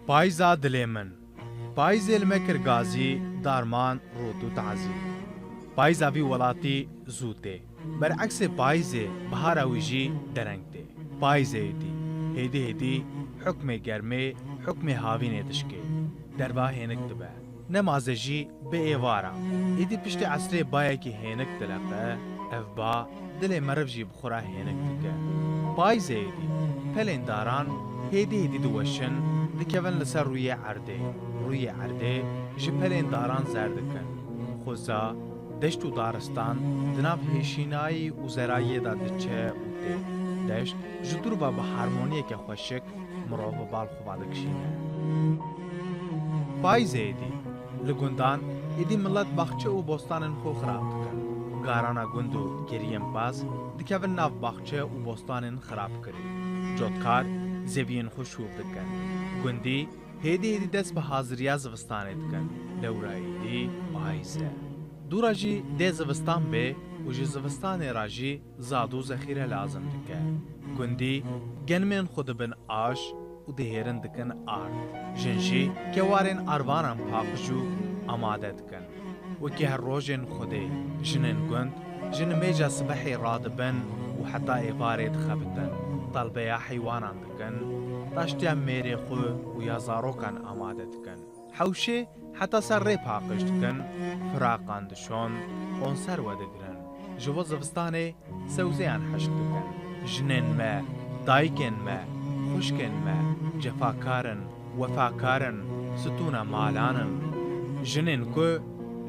پایزا دلێ من پایزێ لمە کرگازی دارمان ڕۆت و تعزی پایزاوی وڵاتی زوو تێ بەرعەکسێ پایزێ بەهاراویژی دەرەنگ تێ پایزێتی هێدی هێدی حکمێ گەرمێ حکمێ هاوینێ دشکێ دەربا هێنک دبە نەمازەژی بێ ئێوارە ئیدی پشتی عەسرێ بایەکی هێنک دلەقە ئەف با دلێ مەرەڤژی بخورا هێنک دکە پایزێتی پەلێن داران هێدی هێدی دووەشن دکەون لەسەر ڕوویە عەردێ ڕوویە عەردێ ji pelên daran zer dikin xweza deşt û daristan di nav hêşînayî û zerayiyê da diçe û tê deşt ji dûr ve bi harmoniyeke xweşik mirov bi bal xwe dikişîne payzê êdî li gundan êdî millet baxçe û bostanên xwe xirab dikin garana gund û geriyên baz dikevin nav baxçe û bostanên xirabkirî cotkar zeviyên xwe şûr dikin gundî هێدی هێدی دەست بە حازرییا زڤستانê dikin lewrayîdî payze dûra jî dê zivistan bê û ji zivistanê ra jî zad û zexîre lazim dike gundî genimên xwe dibin aş û dihêrin dikin ard jin jî kewarên arvanan paqij û amade dikin wekî her rojên xwedê jinên gund ji nimêja sibehê radibin û heta êvarê dixebitin talbeya heywanan dikin taştiya mêrê xwe û ya zarokan amade dikin hewşê heta ser rê paqij dikin firaqan dişon onser we digirin ji bo zivistanê sewzeyan heşt dikin jinên me dayikên me xuşkên me cefakarin wefakarin stûna malanin jinên ku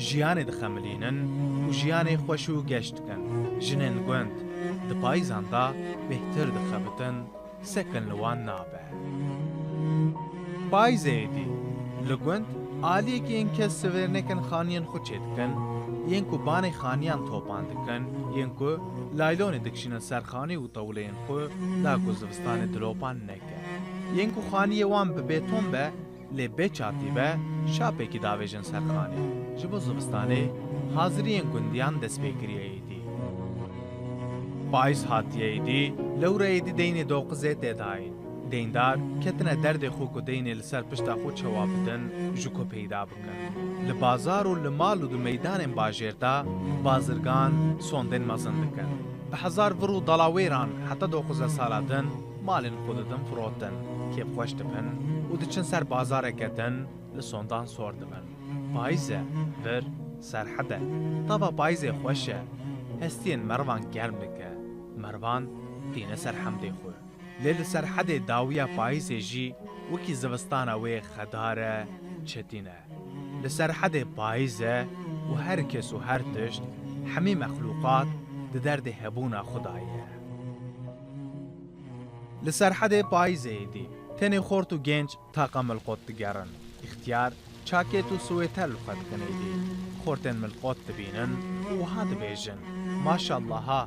jiyanê dixemilînin û jiyanê xweş û geş dikin jinên gund di payizan da bêhtir dixebitin sekin li wan nabe payzê êdî li gund aliyekî yên kes sivêrnekên xaniyên xwe çê dikin yên ku banê xaniyan topan dikin yên ku laylonê dikişînin ser xanî û tewleyên xwe da ku zivistanê dilopan neke yên ku xaniyê wan bi bêton be lê bêçatî be şapekî davêjin ser xanê ji bo zivistanê haziriyên gundiyan destpêkiriye êdî payz hatiye êdî lewra êdî deynê doqizê têdayîn deyndar ketine derdê xwe ku deynê li ser pişta xwe çawa bidin ji ku peyda bikin li bazar û li mal û di meydanên bajêr da bazirgan sondên mezin dikin bi hezar vir û dalawêran heta doqize sala din malên xwe didin firotin kêfxweş dibin û diçin ser bazareke din li sondan sor dibin payze vir serhede tava payzê xweş e hestiyên mervan germ dike mervan tîne ser hemdê xwe lê li ser hedê dawiya payizê jî wekî zivistana wê xedar e çetin e li ser hedê payiz e û her kes û her tişt hemî mexlûqat di derdê hebûna xwedayê ye li ser hedê payizê êdî tenê xort û genç taqa milqot digerin îxtiyar çakêt û swêter li xwe dikin êdî xortên milqot dibînin û wiha dibêjin maşallaha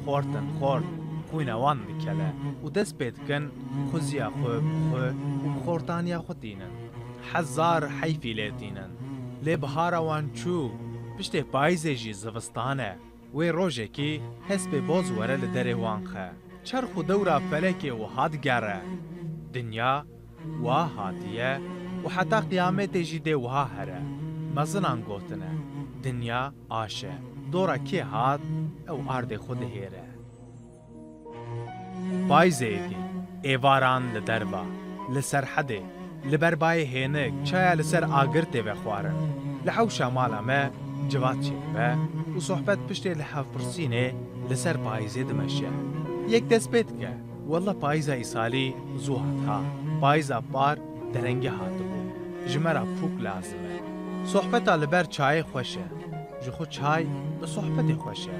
xortin xort xwîna wan dikele û dest pê dikin xuziya xwe bi xwe û bi xortaniya xwe tînin hezar heyfî lê tînin lê bihara wan çû piştê payizê jî zivistan e wê rojekî hespê boz were li derê wan xe çerx û dewra felekê wiha digere dinya wa hatiye û heta qiyametê jî dê wiha here mezinan gotine dinya aş e dora kê hat ew ardê xwe dihêre payzê êdî êvaran li derva li ser hedê li ber bayê hênik çaya li ser agir tê vexwarin li hewşa mala me civat çêdibe û sohbet piştê li hevpirsînê li ser payizê dimeşe yek dest pê dike walla payiza îsalî zû hat ha payiza par derengî hatibû ji me ra pûk lazim e sohbeta li ber çayê xweş e ji xwe çay bi sohbetê xweş e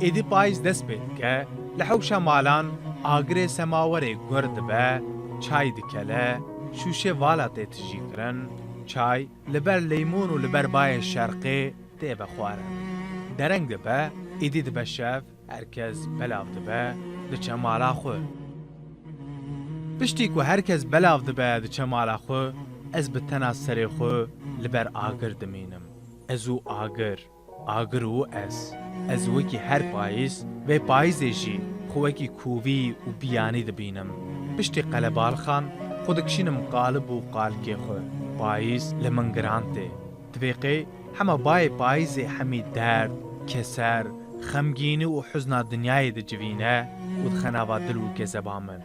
êdî payiz dest pê dike li hewşa malan agirê semawerê gur dibe çay dikele şûşê vala tê tijî kirin çay li ber leymûn û li ber bayê şerqê tê vexwarin dereng dibe êdî dibe şev herkes belav dibe diçe mala xwe piştî ku herkes belav dibe diçe mala xwe ez bi tena serê xwe li ber agir dimînim ez û agir û ez wekî her payiz vê payizê jî xwe wekî kûvî û biyanî dibînim piştî qelebalxan خودکشینم قالب و قالکی خو پاییز لمن گرانته تویقی همه بای پاییز همی درد کسر خمگینی و حزن دنیای د جوینه و دخناوا دل و کذبامن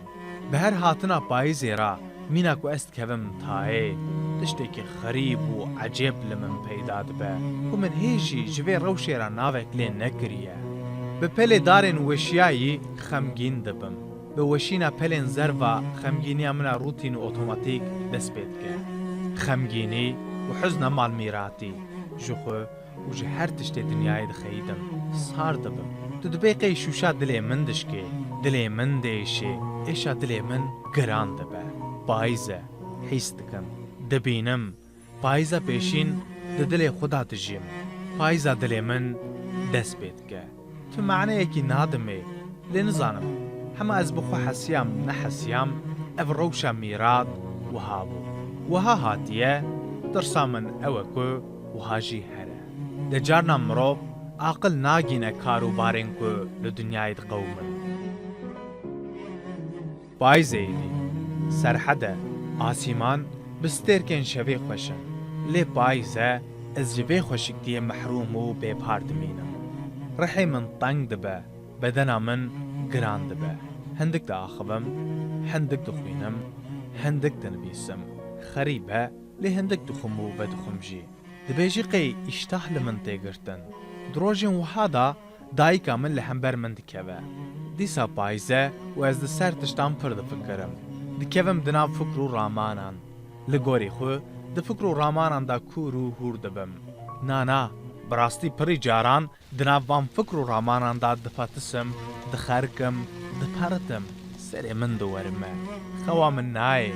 به هر هاتنا پاییز را مینا کو است کوم تای تشتی که خریب و عجب لمن پیدا دبه و من هیچی جوی روشی را ناوک لی نکریه به پل دارن وشیایی خمگین دبم به وشینا پلن زروا خمگینی امنا روتین و اتوماتیک دست بید که خمگینی و حزن مال میراتی جخو و جه هر تشتی دنیای دخیدم سار دبم تو دبیقی شوشا دلی من دشکی دلی من دیشی ایشا دلی من گران دبه پایزه حیث دکم دبینم پایزه پیشین دلی خدا دجیم پایزه دلی من دست بید که تو معنی اکی نادمه لنزانم همه از بخو حسیام نحسیام اف روشا میراد وهابو وها هاتیه درسا من اوکو وها جی هره ده جارنا مروب عاقل ناگینه کارو بارن کو لدنیای قومن پایزه ایدی سرحده آسیمان بسترکن شوی خوشن لی پایزه از جوی خوشک دیه محروم و بیپاردمینم رحی من طنگ دبه بدنا من گران دبه هندک دا آخبم هندک دخوینم هندک دنبیسم خریبه لی هندک دخمو و دخمجی دبیجی قی اشتاه لمن تیگرتن دروجین وحادا دایکا من لحنبر من دکوه دیسا پایزه و از دسر تشتان پر دفکرم دکوم دنا فکر و رامانان لگوری خو دفکر و رامانان دا کورو هور دبم نا براستی پری جاران دناوان فکر و رامانان دا دفتسم دخارکم دپارتم سر من دورمه خوا من نای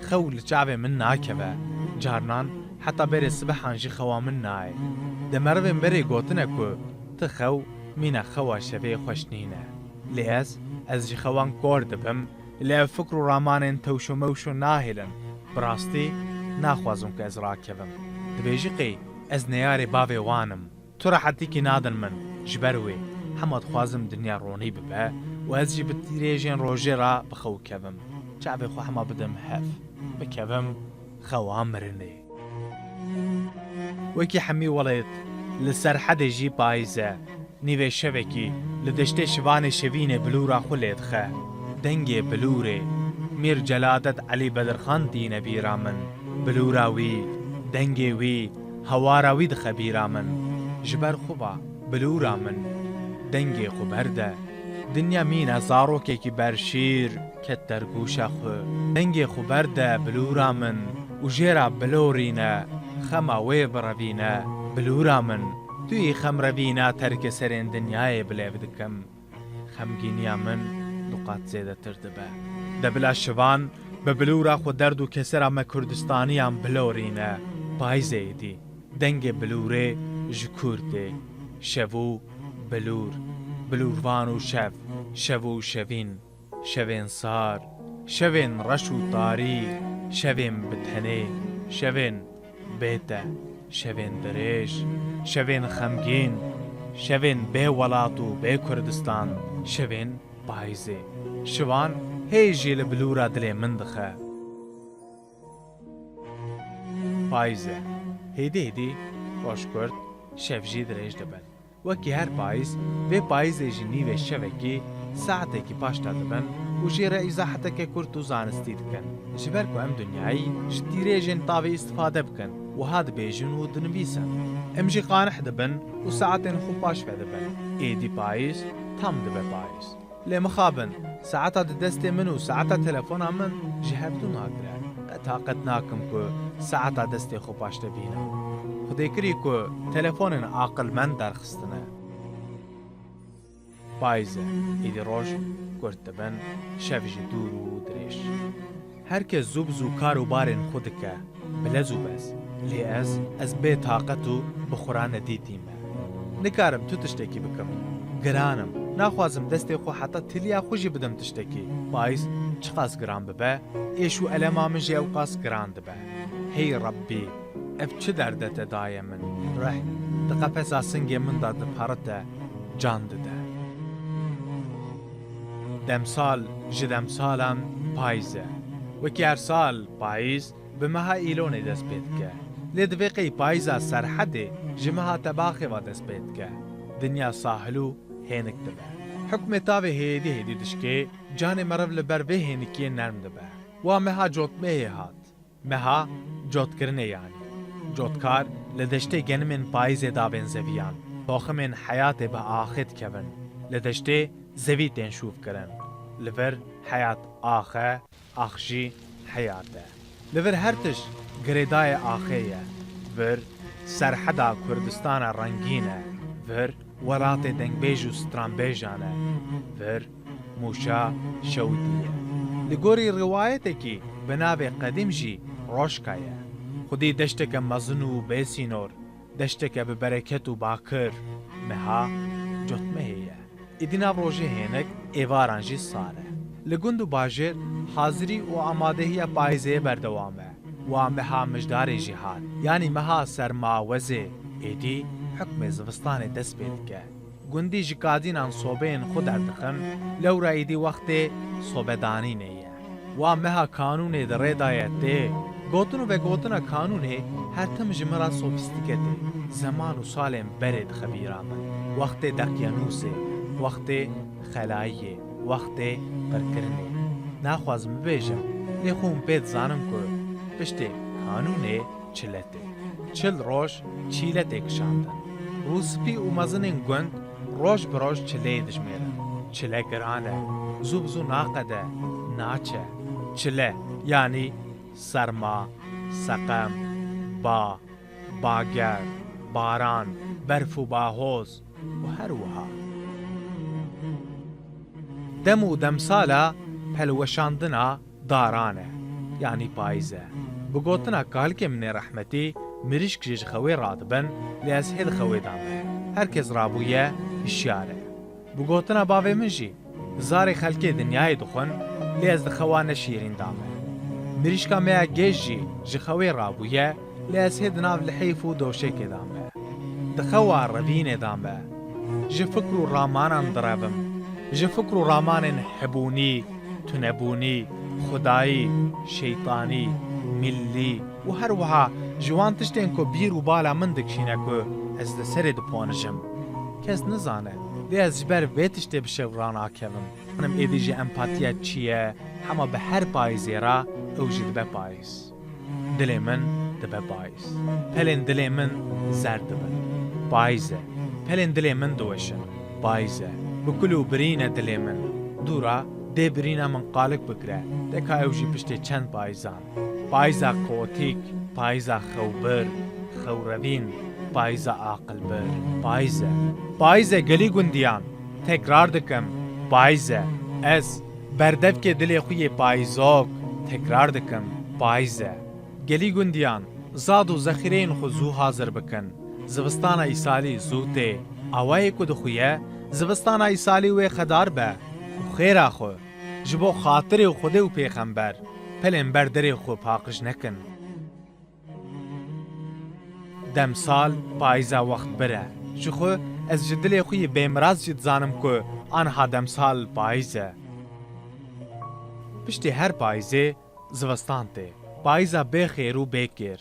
خو لچعب من ناکوه جارنان حتی بری صبحان جی خوا من نای دمروین بری گوتنه کو تخو مینا خوا شوی خوشنینه لیز از جی خوان کور دبم لی فکر و رامانین توشو موشو ناهلن براستی ناخوازم که از راکبم دبیجی قی از نیاری باوی وانم تو را حتی که نادن من جبروی همه خوازم دنیا رونی ببه و از جی بتیریجین روژه را بخو کبم چعبی خو همه بدم هف بکبم خوام مرنی وکی حمی ولید لسر حد جی پایزه نیوه شوکی لدشته شوان شوین بلورا خلید خه دنگ بلوره میر جلادت علی بدرخان دین بیرا من بلوراوی دنگی وی هواراوی دخبیرا من جبر خوبا بلورا من دنگی خوبرده دنیا مین زاروکی کی برشیر کتر گوشا خو دنگی خوبرده بلورا من و جیرا بلورینه خما وی بروینه بلورا من توی خم روینه ترک سرین دنیای بلیو دکم خمگینیا من نقاط زیده تردبه دبلا شوان به بلورا خود درد و کسر اما کردستانی هم بلورینه پایزه ایدی دنگ بلوره جکورده شوو بلور بلوروان و شوو شوین شوین سار شوین رش و تاری شوین بتنه شوین بیته شوین دریش شوین خمگین شوین بی ولات و بی کردستان شوین پایزه شوان هیجی لبلورا دلی من دخه پایزه هیدی باش کرد شفجی دریج دبن وکی هر پایز و پایزه جنی و شوکی ساعته کی پاشتا دبن و جیره ایزاحته که کرد و زانستی دکن جبر کو ام دنیایی جدیره جن طاوی استفاده بکن و هاد بیجن و دنبیسن ام جی قانح دبن و ساعتين خوب باش دبن ایدی پایز تام دبه پایز لی مخابن ساعتا دسته منو ساعتا تلفونا من جهبتو ناگره طاقت ناکم کو ساعتا دسته خوب باش دبینم خدای کری کو تلفون عاقل من درخستنه پایزه ایدی روش کرد دبن شفج دور و دریش هر که زوب کار و بارن خود که بلزو بس لی از بی طاقتو بخوران دیدیمه نکارم تو تشتکی بکم گرانم ناخوازم دستی خو حتی تلیا خوشی بدم تشتکی پایز چقاس گران ببه ایشو علما من جی اوقاس گران دبه هی ربی اف چه دردت دای من ره دقفزا سنگی من دا دپارت جان دده دمسال جدمسالم پایزه وکی هر سال پاییز به مها ایلون دست پید که لید وقی پاییزا سرحده جمها تباخی و دست پید که دنیا ساحلو هینک دبه حکم تاوه هیدی دشکه جان مرو لبر و هینکی نرم دبه و مها جوتمه هات مها جوت کرنه یعنی جوتکار لدشته گنمین پاییز دابن زویان باخمین حیات با آخت کبن لدشته زوی تنشوف کرن لور حیات آخه آخشی حیاته لور هرتش گریدای آخیه ور سرحدا کردستان رنگینه ور ورات دنگبیج و سترانبیجانه ور موشا شودیه لگوری روایته کی بناوی قدیم جی روشکایه خودی دشتک مزن و بیسینور دشتک ببرکت و باکر مها جوتمه هیه ایدینا روژه هینک ایواران جی ساله لگند و باجر حاضری و آمادهی پایزه بردوامه و مها مجدار جهاد یعنی مها سرماوزه ایدی حکم زوستان دست بید که گندی جکادینان صوبین خود اردخن لورا ایدی وقت صوبدانی نیه و مها کانون در دایته گوتنو و گوتنا کانونه هر تم جمرا سوفیستیکته زمان و سالم برد خبیرامن وقت دقیانوسه وقت خلاییه وقت برکرنه نخوازم بیجم لیخون پید زانم که پشت کانونه چلته چل روش چیلت اکشاندن روسپی و مزنین گند روش بروش چله دجمیرن چله گرانه زوبزو ناقده ناچه چله یعنی سرما سقم با باگر باران برف و باهوز و هر وها دم و دمسالا پلوشاندنا دارانه یعنی پایزه بگوتنا کالک من رحمتی مریش کجیج خوی رادبن لیاز هید خوی دامه هرکز رابویه اشیاره بگوتنا باوی منجی زاری خلکی دنیای دخون لیاز دخوانه شیرین دامه مریش که میا گیجی جخوی رابویه لیاز هید ناو لحیف و دوشه که دامه دخوا روین دامه جفکر و رامانان درابم جفکر و رامان حبونی تنبونی خدایی شیطانی ملی و هر وها جوان تشتین که بیر و بالا من دکشینه که از دسره دپانجم کس نزانه لی از جبر ویتشتی بشوران آکوم منم ایدیجی امپاتیت چیه همه به هر پایزی را اوجی دبه پایز دلی من دبه پایز پلین دلی من زرد بن پایزه پلین دلی من دوشن پایزه بکلو برینه دلی من دورا دی برینه من قالک بکره دکا اوجی پشتی چند پایزان پایزا قوتیک پایزا خوبر خوروین پایزا عاقل بر پایزه گلی گندیان تکرار دکم پایزه از بردف که دلی خوی پایزاک تکرار دکم پایزه گلی گندیان زاد و زخیرین خو زو حاضر بکن زوستان ایسالی زوته اوای کو دخویه زوستان ایسالی و خدار به خیر آخو جبو خاطر خود و پیغمبر پلن بردری خو پاقش نکن دم سال پایزا وقت بره شخو از جدل خوی بیمراز جد زانم که آنها دم سال پایزه پشتی هر پایزه زوستان ته پایزا بخیر و بکر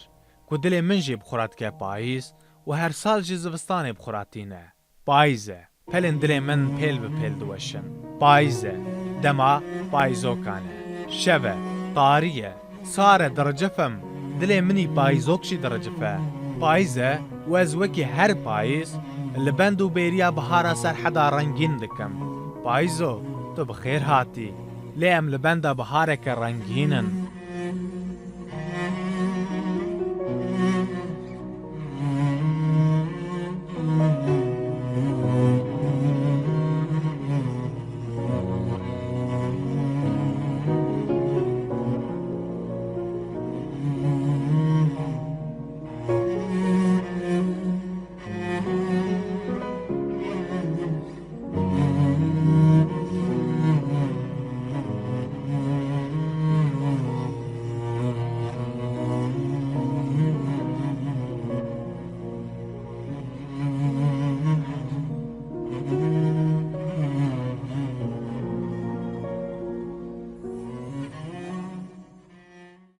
که دل من جی بخورات که پایز و هر سال جی زوستان بخوراتینه پایزه پلن دل من پیل به پیل دوشن پایزه دما پایزو کانه شبه طاریه ساره درجفم دل منی پایزوکشی درجفه پایزه و از وکی هر پایز لبند و بیریا بهارا سر حدا رنگین دکم پایزو تو بخیر هاتی لیم لبنده بهاره که رنگینن